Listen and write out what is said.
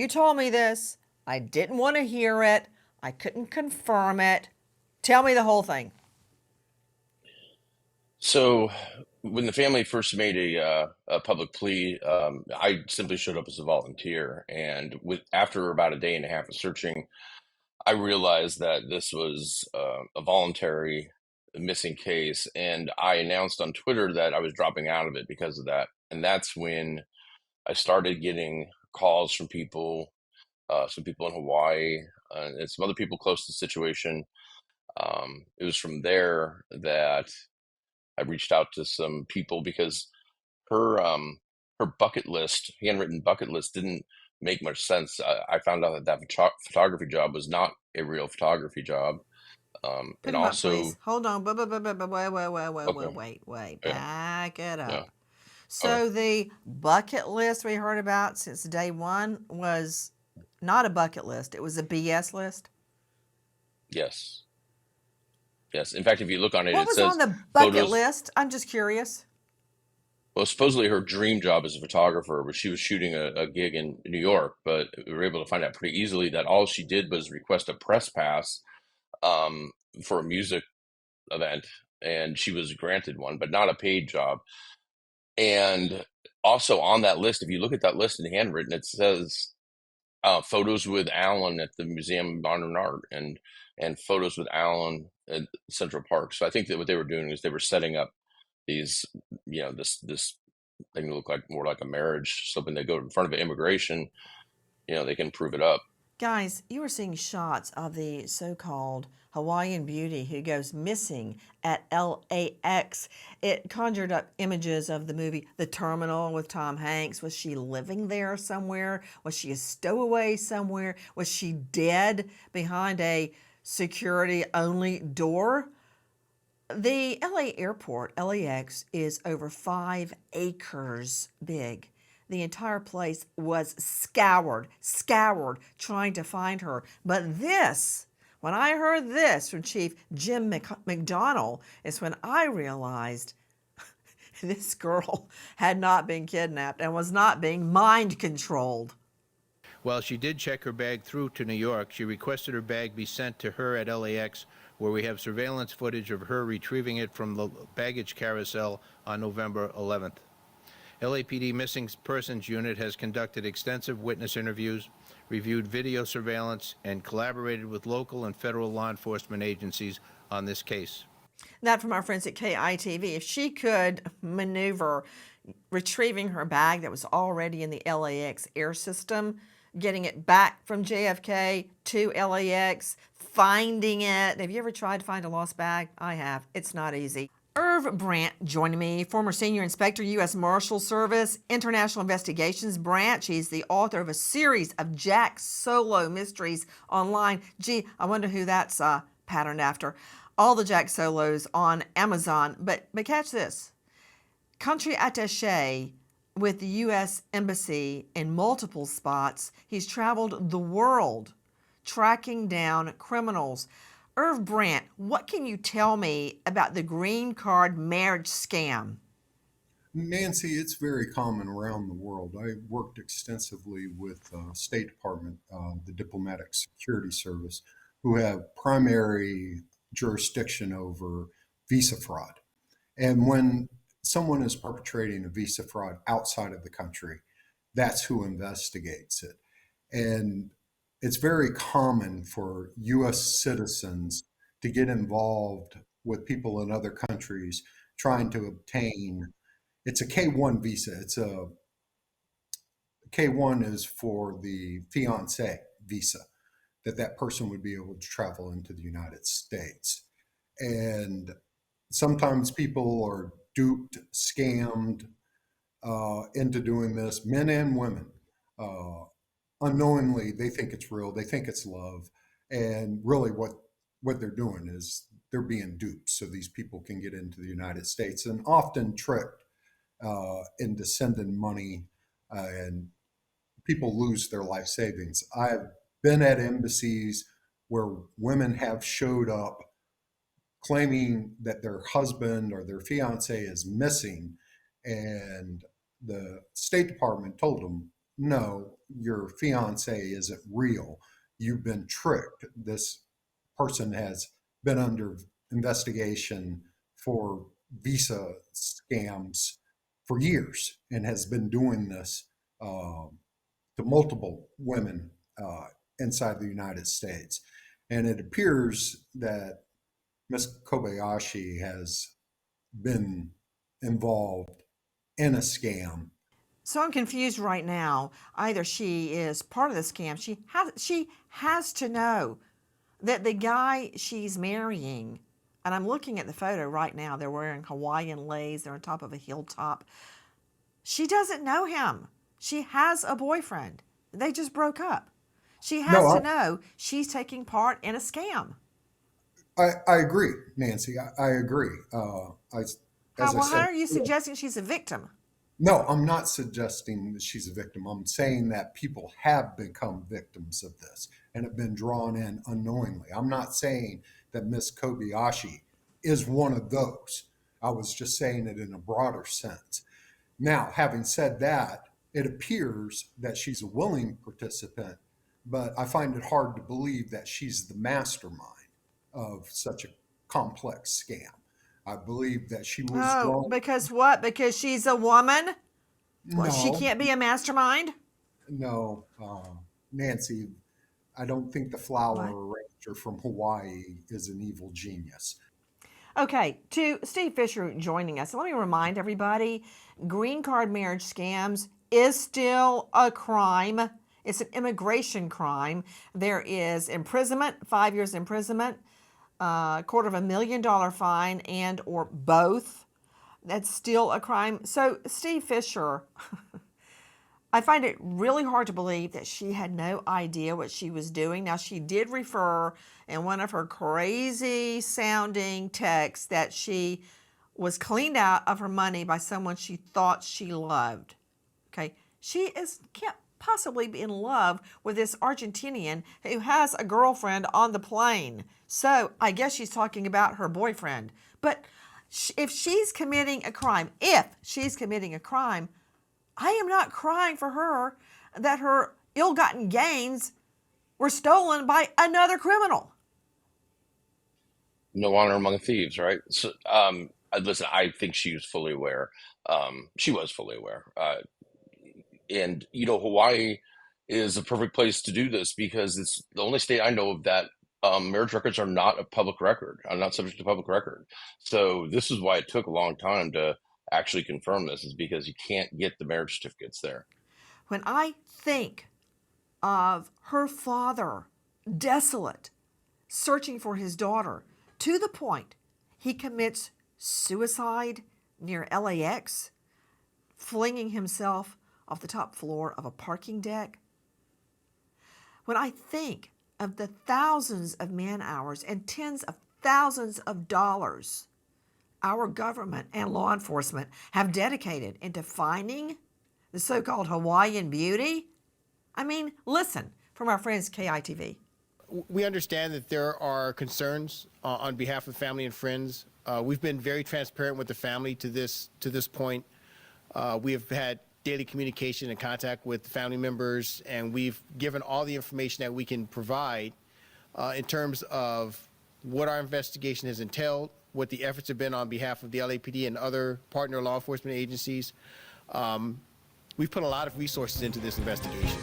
You told me this. I didn't want to hear it. I couldn't confirm it. Tell me the whole thing. So when the family first made a public plea, I simply showed up as a volunteer, and after about a day and a half of searching, I realized that this was a voluntary missing case, and I announced on Twitter that I was dropping out of it because of that. And that's when I started getting calls from people, some people in Hawaii, and some other people close to the situation. It was from there that I reached out to some people because her bucket list, handwritten bucket list, didn't make much sense. I found out that photography job was not a real photography job, Put and him up, also please. Hold on. okay, Wait. yeah, Back it yeah, up. okay, So the bucket list we heard about since day one was not a bucket list. It was a BS list. yes, yes. In fact, if you look on it, What it was on says the bucket photos. list? I'm just curious. Well, supposedly her dream job as a photographer, but she was shooting a gig in New York. But we were able to find out pretty easily that all she did was request a press pass um, for a music event, and she was granted one, but not a paid job. And also on that list, if you look at that list in handwritten, it says photos with Alan at the Museum of Modern Art and photos with Alan at Central Park. So I think that what they were doing is they were setting up these, this thing to look like more like a marriage. So when they go in front of immigration, they can prove it up. Guys, you were seeing shots of the so called Hawaiian beauty who goes missing at LAX. It conjured up images of the movie The Terminal with Tom Hanks. Was she living there somewhere? Was she a stowaway somewhere? Was she dead behind a security only door? The LA airport, LAX, is over 5 acres big. The entire place was scoured, trying to find her. But this, when I heard this from Chief Jim McDonnell, is when I realized this girl had not been kidnapped and was not being mind controlled. While she did check her bag through to New York, she requested her bag be sent to her at LAX, where we have surveillance footage of her retrieving it from the baggage carousel on November 11th. LAPD Missing Persons Unit has conducted extensive witness interviews, reviewed video surveillance, and collaborated with local and federal law enforcement agencies on this case. That from our friends at KITV. If she could maneuver retrieving her bag that was already in the LAX air system, getting it back from JFK to LAX, finding it. Have you ever tried to find a lost bag? I have. It's not easy. Irv Brandt joining me, former senior inspector, U.S. Marshal Service, International Investigations Branch. He's the author of a series of Jack Solo mysteries online. Gee, I wonder who that's patterned after. All the Jack Solos on Amazon. But catch this. Country attaché with the U.S. Embassy in multiple spots. He's traveled the world tracking down criminals. Irv Brandt, what can you tell me about the green card marriage scam? Nancy, it's very common around the world. I worked extensively with State Department, the Diplomatic Security Service, who have primary jurisdiction over visa fraud. And when someone is perpetrating a visa fraud outside of the country, that's who investigates it. And it's very common for US citizens to get involved with people in other countries trying to obtain it's a K1 visa. It's a K1 is for the fiance visa that person would be able to travel into the United States. And sometimes people are duped, scammed into doing this, men and women. Uh, Unknowingly, they think it's real, they think it's love, and really what they're doing is they're being duped so these people can get into the United States and often tricked into sending money, and people lose their life savings. I've been at embassies where women have showed up claiming that their husband or their fiance is missing, and the State Department told them, no, your fiance isn't real. You've been tricked. This person has been under investigation for visa scams for years and has been doing this to multiple women inside the United States. And it appears that Ms. Kobayashi has been involved in a scam. So I'm confused right now. Either she is part of the scam. She has to know that the guy she's marrying, and I'm looking at the photo right now, they're wearing Hawaiian leis, they're on top of a hilltop. She doesn't know him. She has a boyfriend. They just broke up. She has No, to know she's taking part in a scam. I agree, Nancy. I agree. As I How said, are you suggesting she's a victim? no, I'm not suggesting that she's a victim. I'm saying that people have become victims of this and have been drawn in unknowingly. I'm not saying that Miss Kobayashi is one of those. I was just saying it in a broader sense. Now, having said that, it appears that she's a willing participant, but I find it hard to believe that she's the mastermind of such a complex scam. I believe that she was Oh, drawn. because what? Because she's a woman? Well, she No, can't be a mastermind? no, Nancy, I don't think the What? flower arranger from Hawaii is an evil genius. Okay, to Steve Fisher joining us. Let me remind everybody, green card marriage scams is still a crime. It's an immigration crime. There is imprisonment, 5 years imprisonment, $250,000 fine, and or both. That's still a crime. So Steve Fisher, I find it really hard to believe that she had no idea what she was doing. Now, she did refer in one of her crazy sounding texts that she was cleaned out of her money by someone she thought she loved. Okay, can't possibly be in love with this Argentinian who has a girlfriend on the plane. So I guess she's talking about her boyfriend. But if she's committing a crime, I am not crying for her that her ill-gotten gains were stolen by another criminal. No honor among thieves, right? So, listen, I think she was fully aware. She was fully aware. And, Hawaii is a perfect place to do this because it's the only state I know of that marriage records are not a public record, are not subject to public record. So this is why it took a long time to actually confirm this, is because you can't get the marriage certificates there. When I think of her father, desolate, searching for his daughter, to the point he commits suicide near LAX, flinging himself off the top floor of a parking deck. When I think of the thousands of man hours and tens of thousands of dollars our government and law enforcement have dedicated into finding the so-called Hawaiian beauty, I mean, listen from our friends KITV. We understand that there are concerns on behalf of family and friends. We've been very transparent with the family to this point. We have had daily communication and contact with family members, and we've given all the information that we can provide in terms of what our investigation has entailed, what the efforts have been on behalf of the LAPD and other partner law enforcement agencies. We've put a lot of resources into this investigation.